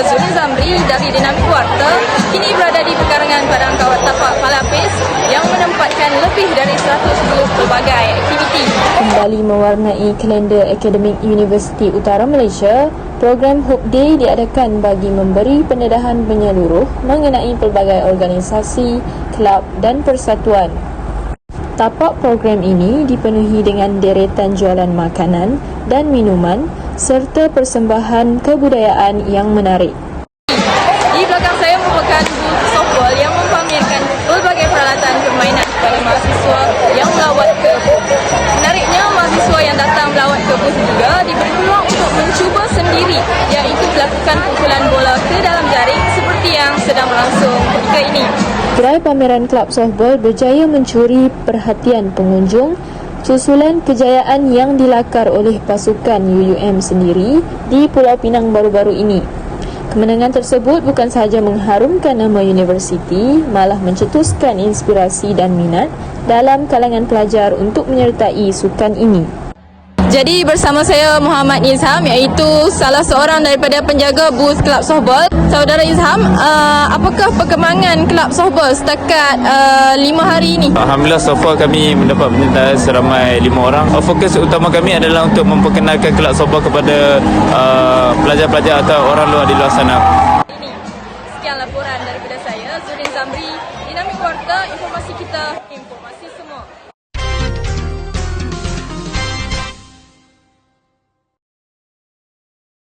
Zul Zamri dari Dinamik Warta kini berada di pekarangan Padang Kawat Tapak Palapis yang menempatkan lebih dari 110 pelbagai aktiviti. Kembali mewarnai kalender akademik Universiti Utara Malaysia, program Hope Day diadakan bagi memberi pendedahan menyeluruh mengenai pelbagai organisasi, kelab dan persatuan. Tapak program ini dipenuhi dengan deretan jualan makanan dan minuman serta persembahan kebudayaan yang menarik. Di belakang saya merupakan booth softball yang mempamerkan pelbagai peralatan permainan kepada mahasiswa yang melawat ke booth. Menariknya, mahasiswa yang datang melawat ke booth juga diberi peluang untuk mencuba sendiri, iaitu melakukan pukulan bola ke dalam jaring seperti yang sedang berlangsung ketika ini. Gerai pameran kelab softball berjaya mencuri perhatian pengunjung susulan kejayaan yang dilakar oleh pasukan UUM sendiri di Pulau Pinang baru-baru ini. Kemenangan tersebut bukan sahaja mengharumkan nama universiti, malah mencetuskan inspirasi dan minat dalam kalangan pelajar untuk menyertai sukan ini. Jadi bersama saya Muhammad Izham, iaitu salah seorang daripada penjaga booth kelab softball. Saudara Izham, apakah perkembangan kelab softball setakat 5 hari ini? Alhamdulillah, so far kami mendapat penyertaan seramai 5 orang. Fokus utama kami adalah untuk memperkenalkan kelab softball kepada pelajar-pelajar atau orang luar di luar sana.